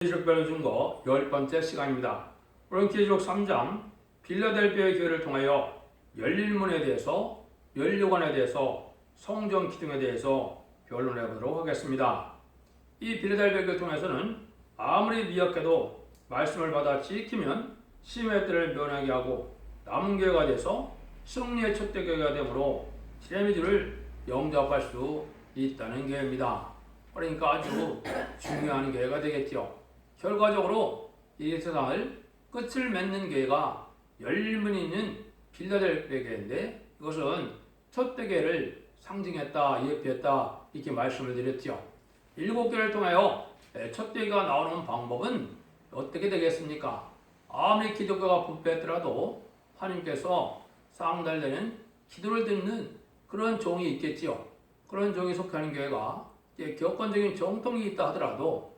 기록별로 준거 10번째 시간입니다. 오늘 기록 3장 빌라델비아 교회를 통하여 열릴문에 대해서, 연료관에 대해서, 성전 기둥에 대해서 변론해 보도록 하겠습니다. 이 빌라델비아 교회를 통해서는 아무리 미약해도 말씀을 받아 지키면 심의 때를 면하게 하고 남은 교회가 돼서 승리의 첫대 교회가 되므로 제미들을 영접할 수 있다는 교회입니다. 그러니까 아주 중요한 교회가 되겠죠. 결과적으로 이 세상을 끝을 맺는 교회가 열문이 있는 빌라델비아 교회인데, 이것은 첫대 교회를 상징했다, 예표했다, 이렇게 말씀을 드렸죠. 7교회를 통하여 첫대 교회가 나오는 방법은 어떻게 되겠습니까? 아무리 기독교가 부패했더라도 하나님께서 쌍달되는 기도를 듣는 그런 종이 있겠지요. 그런 종이 속하는 교회가 격건적인 정통이 있다 하더라도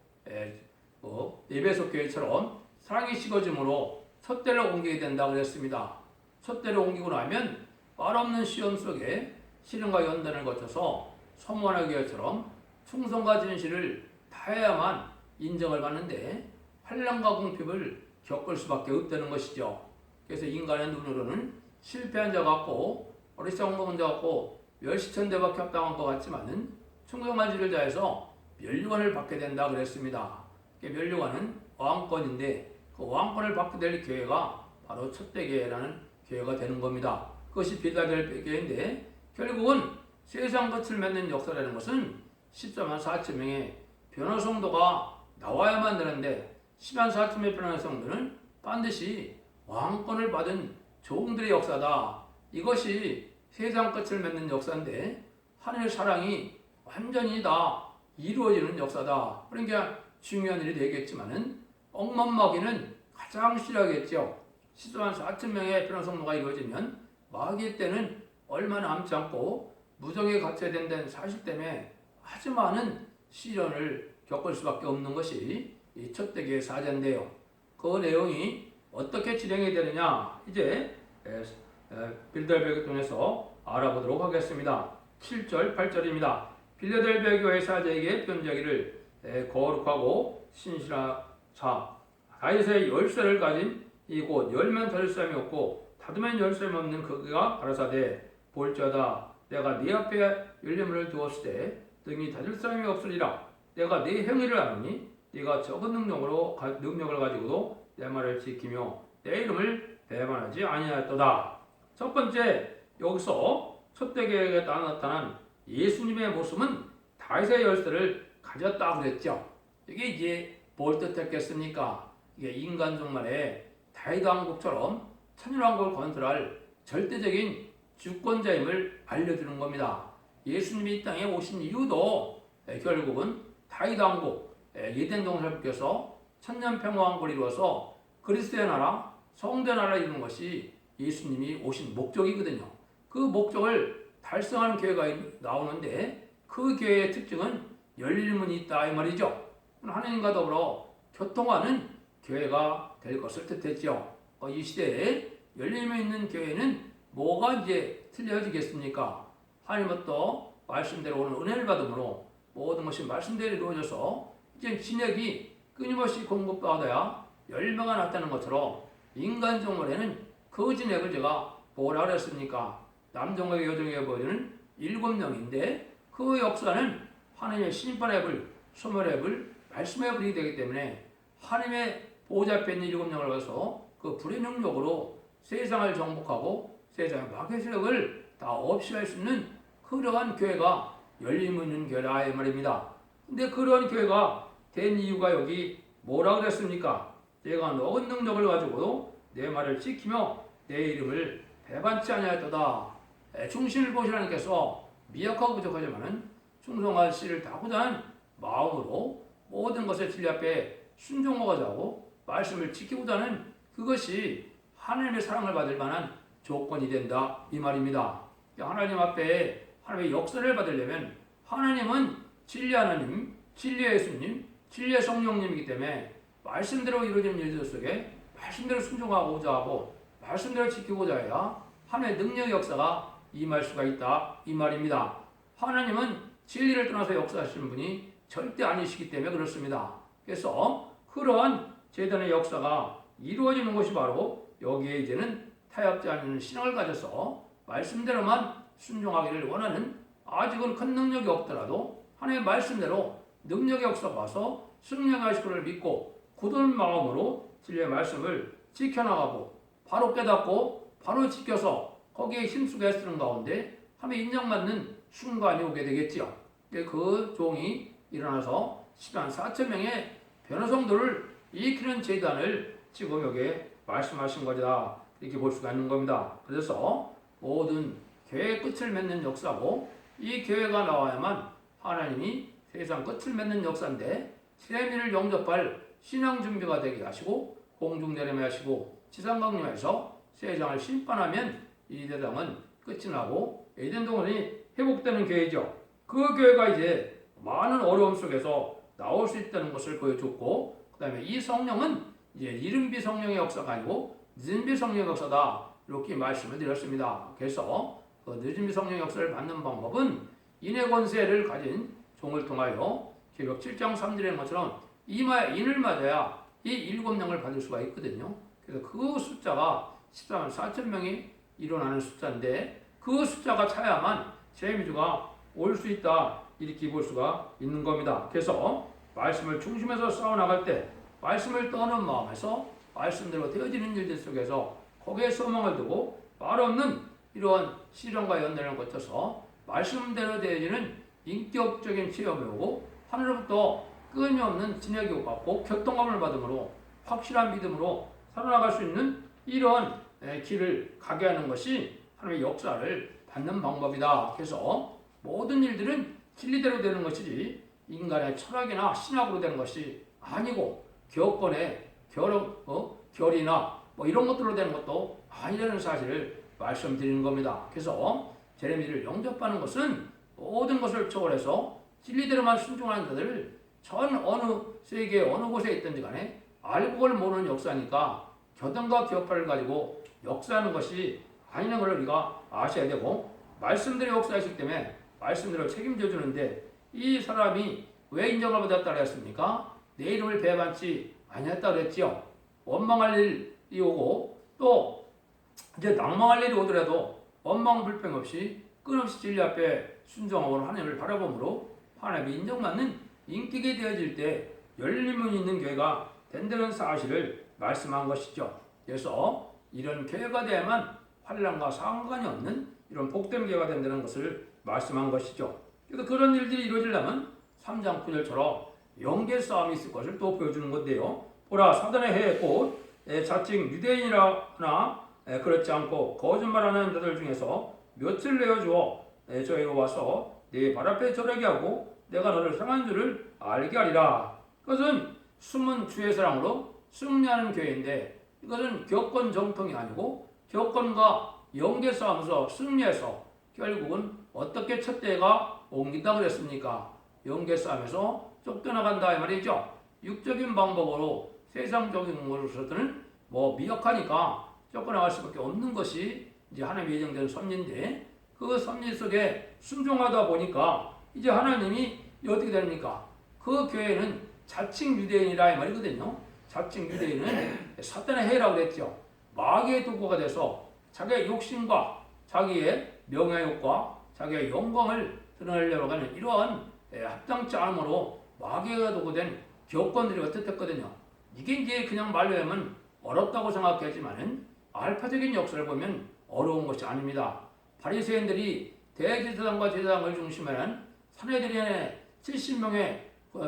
에베소 교회처럼 사랑이 식어짐으로 첫대를 옮기게 된다 그랬습니다. 첫대를 옮기고 나면 말없는 시험 속에 시련과 연단을 거쳐서 소문화 교회처럼 충성과 진실을 다해야만 인정을 받는데 환난과 궁핍을 겪을 수밖에 없다는 것이죠. 그래서 인간의 눈으로는 실패한 자 같고 어리석은 먹은 자 같고 멸시천대밖에 합당한 것 같지만은 충성한 지를 다해서 면류관을 받게 된다 그랬습니다. 면류관은 왕권인데 그 왕권을 받게 될 교회가 바로 첫대 교회라는 교회가 되는 겁니다. 그것이 빌라델비아 교회인데, 결국은 세상 끝을 맺는 역사라는 것은 14만 4천 명의 변화 성도가 나와야만 되는데, 10만 4천 명의 변화 성도는 반드시 왕권을 받은 종들의 역사다. 이것이 세상 끝을 맺는 역사인데 하늘의 사랑이 완전히 다 이루어지는 역사다. 그러니까 중요한 일이 되겠지만은 억만마귀는 가장 싫어하겠죠. 14만 4천 명의 변화 성도가 이루어지면 마귀 때는 얼마 남지 않고 무정에 갇혀야 된다는 사실 때문에 아주 많은 시련을 겪을 수밖에 없는 것이 이 첫대 교회 사제인데요. 그 내용이 어떻게 진행이 되느냐, 이제 빌라델비아를 통해서 알아보도록 하겠습니다. 7절, 8절입니다. 빌라델비아 교회 사제에게 편지하기를 거룩하고 신실한 자 다윗의 열쇠를 가진 이곳 열면 닫을 사람이 없고 닫으면 열 사람이 없는 그가 가라사대 볼지어다 내가 네 앞에 열려문을 두었을 때 등이 닫을 사람이 없으리라. 내가 네 행위를 아노니 네가 적은 능력을 가지고도 내 말을 지키며 내 이름을 배반하지 아니하였도다. 첫 번째, 여기서 첫대 교회에 나타난 예수님의 모습은 다윗의 열쇠를 가졌다 그랬죠. 이게 이제 뭘 뜻했겠습니까? 이게 인간 종말에 다윗 왕국처럼 천일왕국을 건설할 절대적인 주권자임을 알려주는 겁니다. 예수님이 이 땅에 오신 이유도 결국은 다윗 왕국, 예덴 동산께서 천년평화왕국을 이루어서 그리스도의 나라, 성대 나라 이루는 것이 예수님이 오신 목적이거든요. 그 목적을 달성하는 교회가 나오는데 그 교회의 특징은 열릴문이 있다 이 말이죠. 하나님과 더불어 교통하는 교회가 될 것을 뜻했죠. 이 시대에 열림에 있는 교회는 뭐가 이제 틀려지겠습니까? 하나님부터 말씀대로 오는 은혜를 받음으로 모든 것이 말씀대로 이루어져서 이제 진액이 끊임없이 공급받아야 열매가 났다는 것처럼 인간 종말에는 그 진액을 제가 뭐라 그랬습니까? 남종과 여종에 보이는 7명인데 그 역사는 하나님의 심판의 불, 소멸의 불, 말씀의 불이 되기 때문에 하나님의 보호자 앞에 있는 7명을 가서 그 불의 능력으로 세상을 정복하고 세상의 마귀의 세력을 다 없이 할 수 있는 그러한 교회가 열림 있는 교회라 이 말입니다. 근데 그러한 교회가 된 이유가 여기 뭐라 그랬습니까? 내가 너은 능력을 가지고도 내 말을 지키며 내 이름을 배반치 아니하였도다. 중심을 보시는 하나님께서 미약하고 부족하지만은 충성한 씨를 다고자 하는 마음으로 모든 것을 진리 앞에 순종하고자 하고 말씀을 지키고자 하는 그것이 하나님의 사랑을 받을 만한 조건이 된다 이 말입니다. 하나님 앞에 하나님의 역사를 받으려면 하나님은 진리 하나님, 진리의 예수님, 진리의 성령님이기 때문에 말씀대로 이루어지는 일들 속에 말씀대로 순종하고자 하고 말씀대로 지키고자 해야 하나님의 능력의 역사가 임할 수가 있다 이 말입니다. 하나님은 진리를 떠나서 역사하시는 분이 절대 아니시기 때문에 그렇습니다. 그래서 그러한 재단의 역사가 이루어지는 것이 바로 여기에 이제는 타협지 않는 신앙을 가져서 말씀대로만 순종하기를 원하는 아직은 큰 능력이 없더라도 하나님의 말씀대로 능력의 역사가 와서 승리하실 것을 믿고 굳은 마음으로 진리의 말씀을 지켜나가고 바로 깨닫고 바로 지켜서 거기에 힘쓰게 애쓰는 가운데 하나님의 인정받는 순간이 오게 되겠지요. 그 종이 일어나서 10만 4천 명의 변호성들을 일으키는 재단을 지금 여기에 말씀하신 거다. 이렇게 볼 수가 있는 겁니다. 그래서 모든 교회의 끝을 맺는 역사고 이 교회가 나와야만 하나님이 세상 끝을 맺는 역사인데 세미를 영접할 신앙 준비가 되게 하시고 공중제림에 하시고 지상강림에서 세상을 심판하면 이 세상은 끝이 나고 에덴 동산이 회복되는 교회죠. 그 교회가 이제 많은 어려움 속에서 나올 수 있다는 것을 보여줬고 그 다음에 이 성령은 이제 이른비 성령의 역사가 아니고 늦은비 성령의 역사다 이렇게 말씀을 드렸습니다. 그래서 그 늦은비 성령의 역사를 받는 방법은 인의 권세를 가진 종을 통하여 계명 7장 3절의 것처럼 이마에 인을 맞아야 이 7명을 받을 수가 있거든요. 그래서 그 숫자가 14만 4천 명이 일어나는 숫자인데 그 숫자가 차야만 재미주가 올 수 있다 이렇게 볼 수가 있는 겁니다. 그래서 말씀을 중심에서 싸워나갈 때 말씀을 떠는 마음에서 말씀대로 되어지는 일들 속에서 거기에 소망을 두고 말 없는 이러한 시련과 연단을 거쳐서 말씀대로 되어지는 인격적인 체험이 오고 하늘로부터 끊임없는 진액이 받고 교통감을 받음으로 확실한 믿음으로 살아나갈 수 있는 이러한 길을 가게 하는 것이 하나님의 역사를 받는 방법이다. 그래서 모든 일들은 진리대로 되는 것이지 인간의 철학이나 신학으로 되는 것이 아니고 교권의 결이나 뭐 이런 것들로 되는 것도 아니라는 사실을 말씀드리는 겁니다. 그래서 제레미야를 영접하는 것은 모든 것을 초월해서 진리대로만 순종하는 자들을 전 어느 세계 어느 곳에 있든지 간에 알고 걸 모르는 역사니까 교단과 교파를 가지고 역사하는 것이 아니라는 걸 우리가 아셔야 되고 말씀대로 역사했기 때문에 말씀대로 책임져 주는데 이 사람이 왜 인정을 받았다 그랬습니까? 내 이름을 배반치 아니었다 그랬지요. 원망할 일이 오고 또 이제 낭망할 일이 오더라도 원망 불평 없이 끊임없이 진리 앞에 순종하고 하나님을 바라봄으로 하나님이 인정받는 인격이 되어질 때 열린 문이 있는 교회가 된다는 사실을 말씀한 것이죠. 그래서 이런 교회가 되야만 환난과 상관이 없는 이런 복된 교회가 된다는 것을 말씀한 것이죠. 그래서 그런 일들이 이루어지려면 3장 9절처럼 영계 싸움이 있을 것을 또 보여주는 건데요. 보라 사단의 해에 곧 자칭 유대인이라 하나 그렇지 않고 거짓말하는 자들 중에서 몇을 내어주어 저희가 와서 네 발 앞에 절하게 하고 내가 너를 상한 줄을 알게 하리라. 그것은 숨은 주의 사랑으로 승리하는 교회인데 이것은 교권 정통이 아니고 교권과 영계 싸움에서 승리해서 결국은 어떻게 첫 대가 옮긴다 그랬습니까? 영계 싸움에서 쫓겨나간다 이 말이죠. 육적인 방법으로 세상적인 것으로서는 뭐 미약하니까 쫓겨나갈 수밖에 없는 것이 이제 하나님의 예정된 섭리인데 그 섭리 속에 순종하다 보니까 이제 하나님이 어떻게 됩니까? 그 교회는 자칭 유대인이라 이 말이거든요. 자칭 유대인은 사탄의 해라고 그랬죠. 마귀의 도구가 돼서 자기의 욕심과 자기의 명예욕과 자기의 영광을 드러내려고 하는 이러한 합당치 않음으로 마귀가 도구된 교권들이 어떻겠거든요. 이게 이제 그냥 말로 하면 어렵다고 생각하지만은 알파적인 역사를 보면 어려운 것이 아닙니다. 바리새인들이 대제사장과 제사장을 중심으로 한 사내들의 70명의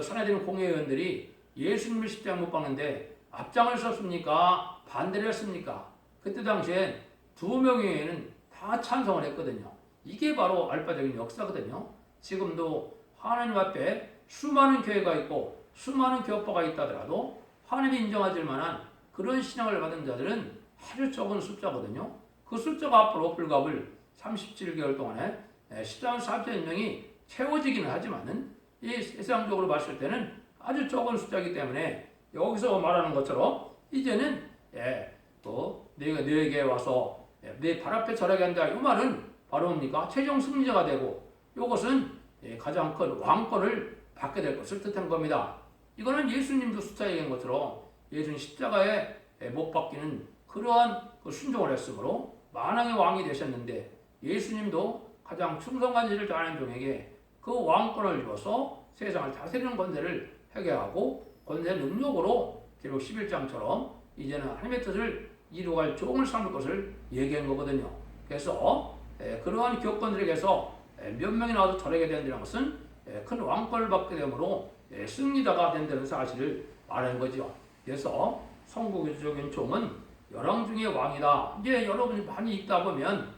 사내들인 공회의원들이 예수님을 십자가에 못 박는데 앞장을 섰습니까? 반대를 했습니까? 그때 당시엔 2명의 회는 다 찬성을 했거든요. 이게 바로 알파적인 역사거든요. 지금도 하나님 앞에 수많은 교회가 있고 수많은 교파가 있다더라도 하나님이 인정하실 만한 그런 신앙을 받은 자들은 아주 적은 숫자거든요. 그 숫자가 앞으로 불가불 37개월 동안에 14만 4천 명이 채워지기는 하지만은 이 세상적으로 봤을 때는 아주 적은 숫자이기 때문에 여기서 말하는 것처럼 이제는 또 너에게 와서 내 발 앞에 절하게 한다. 이 말은 바로 뭡니까? 최종 승리자가 되고 이것은 가장 큰 왕권을 받게 될 것을 뜻한 겁니다. 이거는 예수님도 숫자 얘기한 것처럼 예수님 십자가에 못 박히는 그러한 그 순종을 했으므로 만왕의 왕이 되셨는데 예수님도 가장 충성한 일을 다하는 종에게 그 왕권을 주어서 세상을 다스리는 권세를 해결하고 권세 능력으로 기록 11장처럼 이제는 하나님의 뜻을 이루어갈 종을 삼을 것을 얘기한 거거든요. 그래서 그러한 교권들에게서 몇 명이 나와서 절하게 된다는 것은 큰 왕권을 받게 되므로 승리자가 된다는 사실을 말하는 거죠. 그래서 성국적인 종은 열왕 중의 왕이다. 이제 여러분이 많이 읽다 보면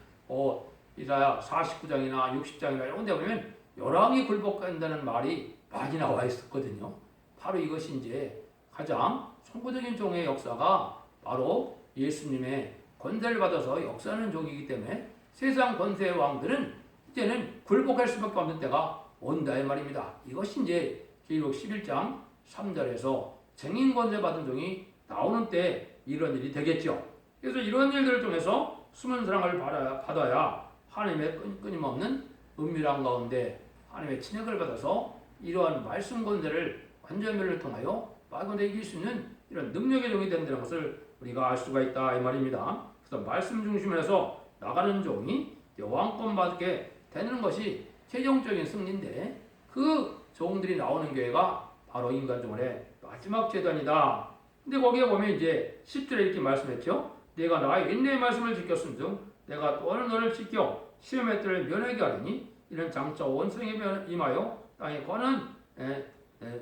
이사야 49장이나 60장이나 이런 데 보면 열왕이 굴복한다는 말이 많이 나와 있었거든요. 바로 이것이 이제 가장 선구적인 종의 역사가 바로 예수님의 권세를 받아서 역사하는 종이기 때문에 세상 권세의 왕들은 이제는 굴복할 수밖에 없는 때가 온다 이 말입니다. 이것이 이제 기록 11장 3절에서 증인 권세 받은 종이 나오는 때 이런 일이 되겠죠. 그래서 이런 일들을 통해서 숨은 사랑을 받아야 하나님의 끊임없는 은밀한 가운데 하나님의 친액을 받아서 이러한 말씀 권세를 완전멸을 통하여 마귀한테 이길 수 있는 이런 능력의 종이 된다는 것을 우리가 알 수가 있다 이 말입니다. 그래서 말씀 중심에서 나가는 종이 왕권 받게 되는 것이 최종적인 승리인데 그 종들이 나오는 교회가 바로 인간종의 마지막 재단이다. 근데 거기에 보면 이제 10절에 이렇게 말씀했죠. 내가 나의 인내의 말씀을 지켰음즉 내가 또한 너를 지켜 시험의 때를 면하게 하리니 이런 장차 원성에 임하여 땅에 거는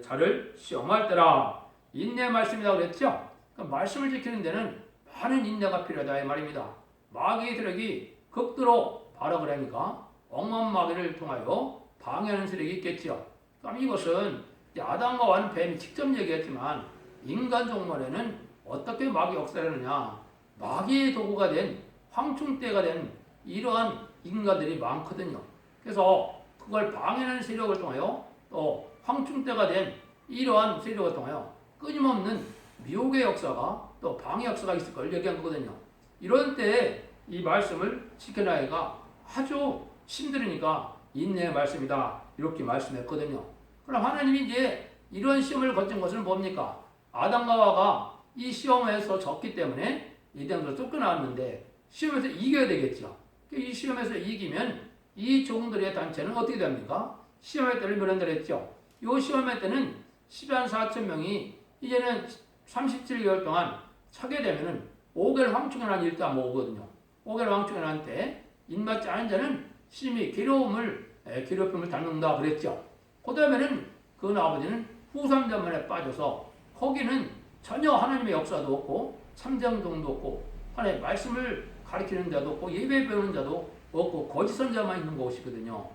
자를 시험할 때라. 인내의 말씀이라고 그랬죠. 그러니까 말씀을 지키는 데는 많은 인내가 필요하다 이 말입니다. 마귀의 세력이 극도로 발악을 하니까 억만 마귀를 통하여 방해하는 세력이 있겠죠. 그럼 이것은 아담과 완 뱀이 직접 얘기했지만 인간 종말에는 어떻게 마귀 역사를 하느냐. 마귀의 도구가 된 황충대가 된 이러한 인간들이 많거든요. 그래서 그걸 방해하는 세력을 통하여 또 황충대가 된 이러한 세력을 통하여 끊임없는 미혹의 역사가 또 방해 역사가 있을 걸 얘기한 거거든요. 이런 때에 이 말씀을 지켜나기가 아주 힘들으니까 인내의 말씀이다 이렇게 말씀했거든요. 그럼 하나님이 이제 이런 시험을 거친 것은 뭡니까? 아담과 하와가 이 시험에서 졌기 때문에 이단으로 쫓겨나왔는데 시험에서 이겨야 되겠죠. 이 시험에서 이기면 이 종들의 단체는 어떻게 됩니까? 시험의 때를 면한다 했죠. 이 시험의 때는 10만 4천 명이 이제는 37개월 동안 차게 되면은 5개월 황충연한 일도 안 모으거든요. 5개월 황충연한 때 인맞지 않은 자는 심히 괴롭힘을 당한다 그랬죠. 그 다음에는 그 아버지는 후삼전만에 빠져서 거기는 전혀 하나님의 역사도 없고 참정동도 없고 하나님의 말씀을 가르치는 자도 없고 예배 배우는 자도 없고 거짓 선자만 있는 곳이거든요.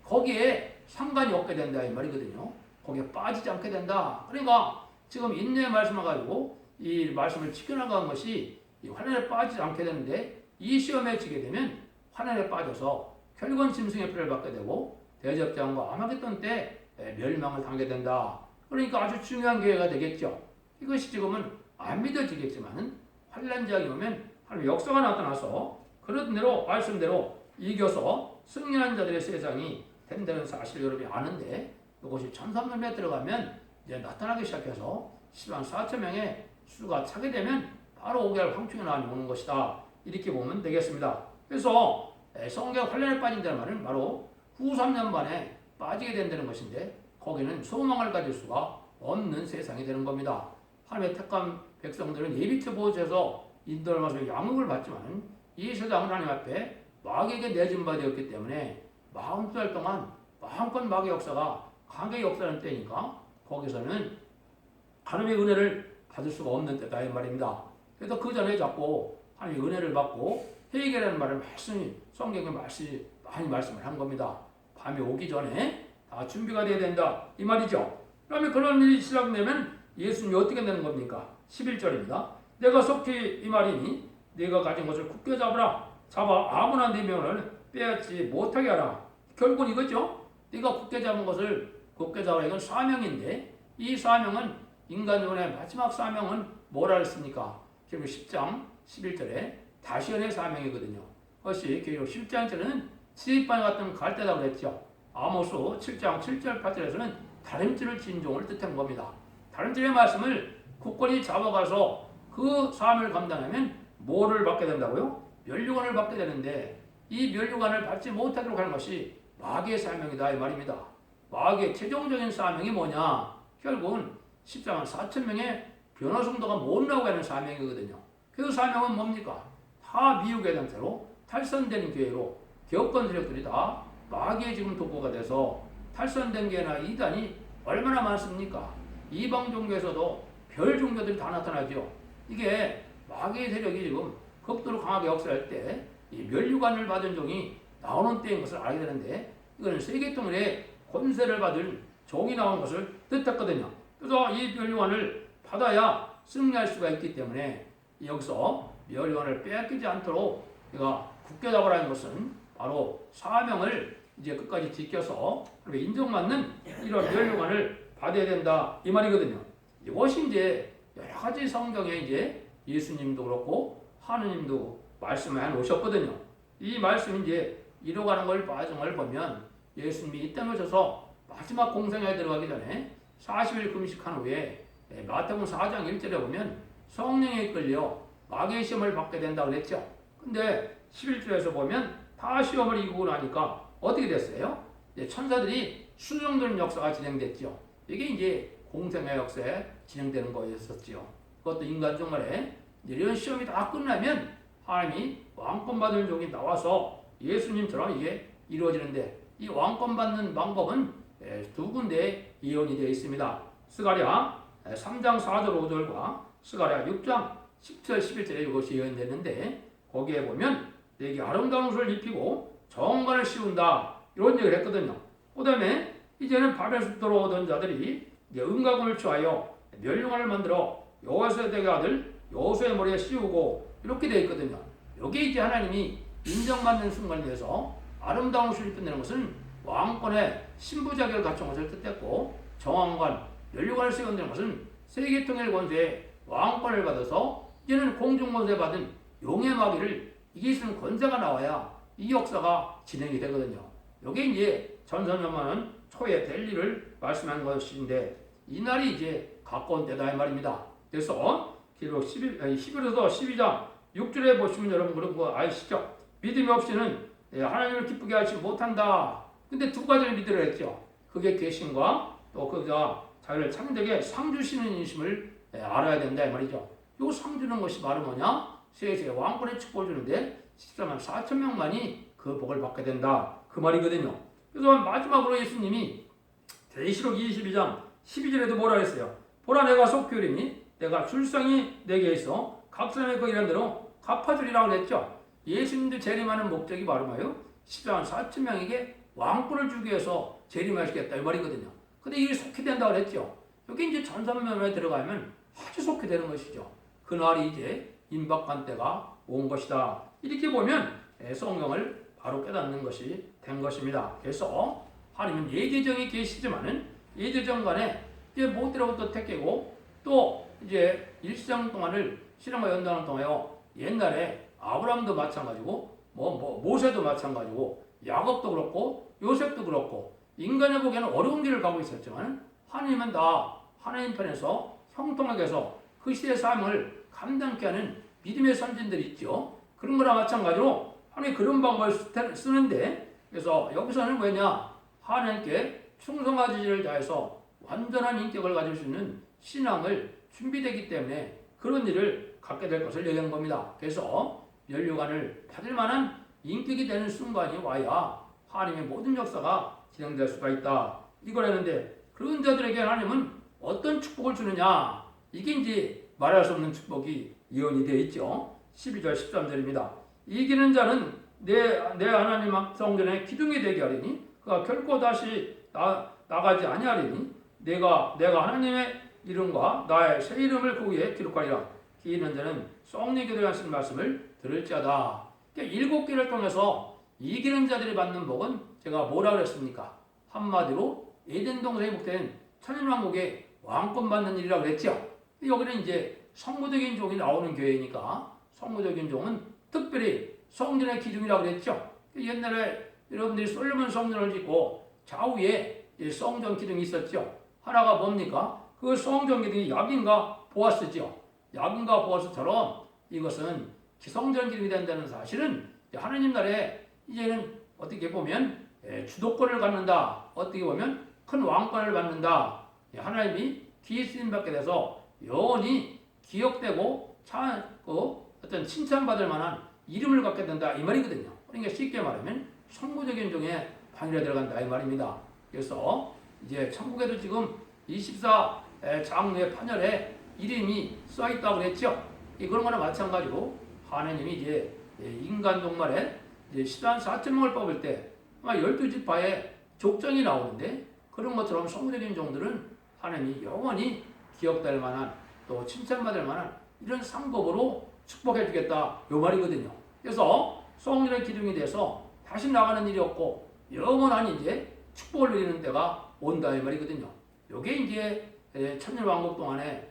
거기에 상관이 없게 된다 이 말이거든요. 거기에 빠지지 않게 된다. 그러니까 지금 인내의 말씀을 가지고 이 말씀을 지켜나가는 것이 환난에 빠지지 않게 되는데 이 시험에 지게 되면 환난에 빠져서 결국은 짐승의 피를 받게 되고 대접장과 아마겟돈 때 멸망을 당하게 된다. 그러니까 아주 중요한 기회가 되겠죠. 이것이 지금은 안 믿어지겠지만 환난 지역에 오면 하나님의 역사가 나타나서 그런 대로 말씀대로 이겨서 승리한 자들의 세상이 된다는 사실을 여러분이 아는데 이것이 1300년에 들어가면 이제 나타나기 시작해서 10만 4천 명의 수가 차게 되면 바로 5개월 황충이 나오는 것이다. 이렇게 보면 되겠습니다. 그래서 성경 환란에 빠진다는 말은 바로 후 3년 만에 빠지게 된다는 것인데 거기는 소망을 가질 수가 없는 세상이 되는 겁니다. 하나님의 택한 백성들은 예비처 보호자에서 인도를 가서 양육을 받지만 이 세상은 하나님 앞에 마귀에게 내준 바 되었기 때문에 40달 동안 마음껏 마귀 역사가 강하게 역사하는 때니까 거기서는 하나님의 은혜를 받을 수가 없는 때다 이 말입니다. 그래서 그 전에 자꾸 하나님의 은혜를 받고 회개라는 말을 말씀이 성경에 많이 말씀을 한 겁니다. 밤이 오기 전에 다 준비가 돼야 된다 이 말이죠. 그러면 그런 일이 시작되면 예수님이 어떻게 되는 겁니까? 11절입니다. 내가 속히 이 말이니 네가 가진 것을 굳게 잡으라. 잡아 아무나 네 명을 빼앗지 못하게 하라. 결국은 이거죠. 네가 굳게 잡은 것을 굳게 잡으라. 이건 사명인데 이 사명은 인간의 마지막 사명은 뭐라 했습니까? 기록 10장 11절에 다시언의 사명이거든요. 그것이 기록 10장에서는 지휘반 같은 갈대라고 그랬죠. 아모스 7장 7절 8절에서는 다림질을 진 종을 뜻한 겁니다. 하나님의 말씀을 굳건히 잡아가서 그 사명을 감당하면 뭐를 받게 된다고요? 면류관을 받게 되는데 이 면류관을 받지 못하도록 하는 것이 마귀의 사명이다 이 말입니다. 마귀의 최종적인 사명이 뭐냐? 결국은 14만 4천 명의 변화 성도가 못 나오게 하는 사명이거든요. 그 사명은 뭡니까? 다 미혹의 상태로 탈선되는 교회로 기업권 세력들이 다 마귀의 지금 도구가 돼서 탈선된 교회나 이단이 얼마나 많습니까? 이방 종교에서도 별 종교들이 다 나타나죠. 이게 마귀의 세력이 지금 극도로 강하게 역사할 때 이 면류관을 받은 종이 나오는 때인 것을 알게 되는데 이거는 세계통일의 권세를 받은 종이 나온 것을 뜻했거든요. 그래서 이 면류관을 받아야 승리할 수가 있기 때문에 여기서 면류관을 빼앗기지 않도록 내가 굳게 잡으라는 것은 바로 사명을 이제 끝까지 지켜서 인정받는 이런 면류관을 받아야 된다 이 말이거든요. 이것이 이제 여러 가지 성경에 이제 예수님도 그렇고 하느님도 말씀을 해 놓으셨거든요. 이 말씀이 이제 이루어가는 걸 과정을 보면 예수님이 이 땅에 오셔서 마지막 공생에 들어가기 전에 40일 금식한 후에 마태복음 4장 1절에 보면 성령에 이끌려 마귀의 시험을 받게 된다고 그랬죠. 근데 11절에서 보면 다 시험을 이기고 나니까 어떻게 됐어요? 천사들이 수정되는 역사가 진행됐죠. 이게 이제 공생의 역사에 진행되는 거였었죠. 그것도 인간 정말에 이런 시험이 다 끝나면 하나님이 왕권 받은 종이 나와서 예수님처럼 이게 이루어지는데 이 왕권 받는 방법은 두 군데에 예언이 되어 있습니다. 스가랴 3장 4절 5절과 스가랴 6장 10절 11절에 이것이 예언됐는데 거기에 보면 내게 아름다운 옷을 입히고 정관을 씌운다 이런 얘기를 했거든요. 그 다음에 이제는 밤에 숲도로 오던 자들이 은가군을 취하여 면류관을 만들어 여호수아의 아들 여호수아의 머리에 씌우고 이렇게 되어 있거든요. 여기 이제 하나님이 인정받는 순간에 대해서 아름다운 옷을 입힌다는 것은 왕권의 신부 자격을 갖춘 것을 뜻했고 정왕관, 면류관을 세운다는 것은 세계통일 권세의 왕권을 받아서 이제는 공중권세 받은 용의 마귀를 이길 수 있는 권세가 나와야 이 역사가 진행이 되거든요. 여기 이제 전선년만은 초에 될 일을 말씀한 것인데 이 날이 이제 가까운 때다 이 말입니다. 그래서 기록 11에서 12장 6절에 보시면 여러분 그런 거 아시죠? 믿음이 없이는 하나님을 기쁘게 하지 못한다. 근데 두 가지를 믿으라 했죠. 그게 계신과 또 그가 자기를 창조에 상 주시는 인심을 알아야 된다 이 말이죠. 요 상 주는 것이 바로 뭐냐? 세계 왕권의 축복을 주는데 14만 4천 명만이 그 복을 받게 된다. 그 말이거든요. 그래서 마지막으로 예수님이 계시록 22장 12절에도 뭐라 했어요? 보라 내가 속히 내가 출생이 내게 있어 각 사람의 그 일한 대로 갚아주리라고 했죠. 예수님도 재림하는 목적이 바로 뭐예요? 14만 4천 명에게 왕권을 주기 위해서 재림하시겠다 이 말이거든요. 근데 이게 속히 된다고 했죠. 여기 이제 전산면에 들어가면 아주 속히 되는 것이죠. 그날이 이제 임박한 때가 온 것이다. 이렇게 보면 성경을 바로 깨닫는 것이 된 것입니다. 그래서 하나님은 예제정이 계시지만은 예제정 간에 이제 모태로부터 택하고 또 이제 일생 동안을 신앙과 연단을 통하여 옛날에 아브라함도 마찬가지고 모세도 마찬가지고 야곱도 그렇고 요셉도 그렇고 인간의 보기에는 어려운 길을 가고 있었지만 하나님은 다 하나님 편에서 형통하게 해서 그 시대의 삶을 감당케 하는 믿음의 선진들이 있죠. 그런 거랑 마찬가지로 하나님이 그런 방법을 쓰는데 그래서 여기서는 뭐냐? 하나님께 충성하지를 다해서 완전한 인격을 가질 수 있는 신앙을 준비되기 때문에 그런 일을 갖게 될 것을 얘기하는 겁니다. 그래서 면류관을 받을 만한 인격이 되는 순간이 와야 하나님의 모든 역사가 진행될 수가 있다. 이걸 했는데 그런 자들에게 하나님은 어떤 축복을 주느냐? 이게 이제 말할 수 없는 축복이 예언이 되어 있죠. 12절 13절입니다. 이기는 자는 내 하나님 성전에 기둥이 되게 하리니 그가 결코 다시 나가지 아니하리니 내가 하나님의 이름과 나의 새 이름을 그 위에 기록하리라. 이기는 자는 썩내기로 하신 말씀을 들을지어다. 그러니까 7개를 통해서 이기는 자들이 받는 복은 제가 뭐라 그랬습니까? 한마디로 에덴 동산에 목된 천일왕국의 왕권 받는 일이라고 그랬죠. 여기는 이제 성무적인 종이 나오는 교회니까 성무적인 종은 특별히 성전의 기둥이라고 그랬죠. 옛날에 여러분들이 솔로몬 성전을 짓고 좌우에 성전 기둥이 있었죠. 하나가 뭡니까? 그 성전 기둥이 야긴과 보아스죠. 야긴과 보아스처럼 이것은 기성전 기둥이 된다는 사실은 하나님 나라에 이제는 어떻게 보면 주도권을 갖는다. 어떻게 보면 큰 왕권을 받는다. 하나님이 귀히 쓰임받게 돼서 영원히 기억되고 어떤 칭찬받을 만한 이름을 갖게 된다 이 말이거든요. 그러니까 쉽게 말하면 성부적인 종의 반열에 들어간다 이 말입니다. 그래서 이제 천국에도 지금 24 장로의 판열에 이름이 써 있다고 그랬죠. 그런 거나 마찬가지로 하나님이 이제 인간 종말에 이제 14,000명을 뽑을 때 아마 12지파의 족정이 나오는데 그런 것처럼 성부적인 종들은 하나님이 영원히 기억될 만한 또 칭찬받을 만한 이런 상급으로 축복해 주겠다 요 말이거든요. 그래서 성전의 기둥이 돼서 다시 나가는 일이 없고 영원한 이제 축복을 누리는 때가 온다 이 말이거든요. 요게 이제 천년왕국 동안에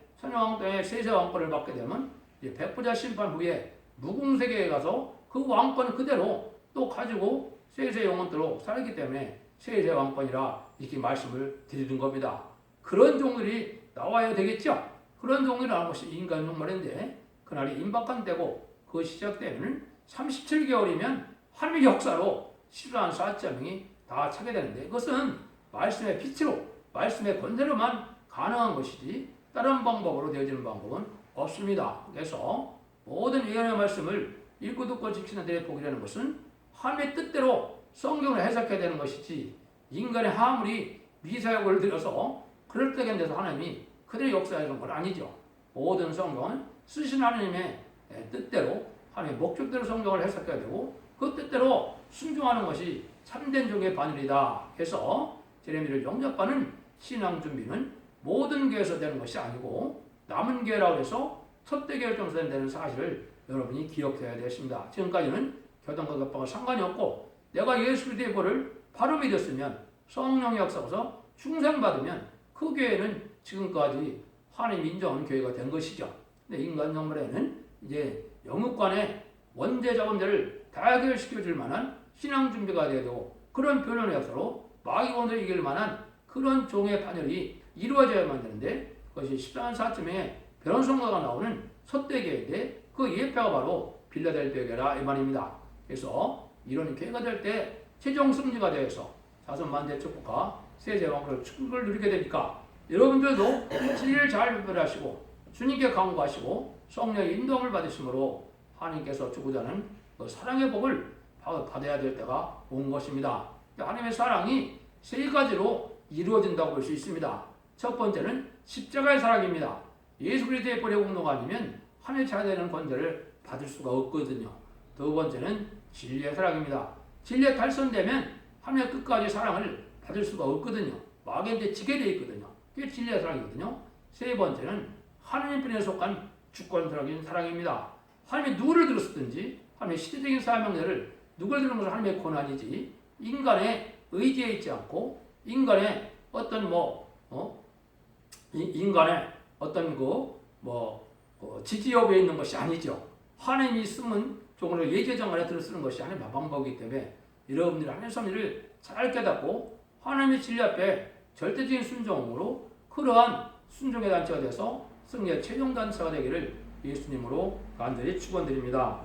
세세 왕권을 받게 되면 이제 백부자 심판 후에 무궁세계에 가서 그 왕권 그대로 또 가지고 세세 영원토록 살기 때문에 세세 왕권이라 이렇게 말씀을 드리는 겁니다. 그런 종들이 나와야 되겠죠. 그런 종이라는 것이 인간 종말인데 그날이 임박한 때고 그 시작되면 37개월이면 하늘의 역사로 14,000명이 다 차게 되는데 그것은 말씀의 빛으로 말씀의 권세로만 가능한 것이지 다른 방법으로 되어지는 방법은 없습니다. 그래서 모든 예언의 말씀을 읽고 듣고 지키는 데에 복이라는 것은 하나님의 뜻대로 성경을 해석해야 되는 것이지 인간의 하물이 미사역을 들여서 그럴때에 대해서 하나님이 그들의 역사하는 건 아니죠. 모든 성경은 쓰신 하나님의 뜻대로 하나님의 목적대로 성경을 해석해야 되고 그 뜻대로 순종하는 것이 참된 종의 반열이다 해서 제레미야를 영접하는 신앙 준비는 모든 교회에서 되는 것이 아니고 남은 교회라고 해서 첫대 결정서 되는 사실을 여러분이 기억해야 되겠습니다. 지금까지는 교단과 격파가 상관이 없고 내가 예수 그리스도의 보를 바로 믿었으면 성령의 역사에서 충성받으면 그 교회는 지금까지 하나님 인정하는 교회가 된 것이죠. 근데 인간 정말에는 이제 영육간의 원죄 자본들을 다 해결시켜 줄 만한 신앙 준비가 되어야 되고 그런 변론의 역사로 마귀원을 이길 만한 그런 종의 판열이 이루어져야만 되는데 그것이 14,000명의 변론성가가 나오는 첫대교회인데 그 예표가 바로 빌라델비아 교회라 이 말입니다. 그래서 이런 교회가 될 때 최종 승리가 되어서 자손만대 축복과 세제왕국을 축복을 누리게 되니까 여러분들도 진리를 잘 분별하시고 주님께 강구하시고 성령의 인도함을 받으심으로 하나님께서 주고자 하는 그 사랑의 복을 받아야 될 때가 온 것입니다. 하나님의 사랑이 세 가지로 이루어진다고 볼 수 있습니다. 첫 번째는 십자가의 사랑입니다. 예수 그리스도의 뿌리 공로가 아니면 하늘 자되는 권세를 받을 수가 없거든요. 두 번째는 진리의 사랑입니다. 진리에 달성되면 하늘의 끝까지 사랑을 받을 수가 없거든요. 마귀한테 지게 되어 있거든요. 그게 진리의 사랑이거든요. 세 번째는 하나님 편에 속한 주권적인 사랑입니다. 하나님이 누구를 들었든지 하나님의 시대적인 사명들을 누구를 들은 것은 하나님의 권한이지 인간의 의지에 있지 않고 인간의 어떤 인간의 어떤 지지 여부에 있는 것이 아니죠. 하나님이 쓰면 종으로 예제정 안에 들어 쓰는 것이 하나님의 방법이기 때문에 여러분들이 하나님의 섭리를 잘 깨닫고 하나님의 진리 앞에 절대적인 순종으로 그러한 순종의 단체가 돼서 승리의 최종 단체가 되기를 예수님으로 간절히 축원드립니다.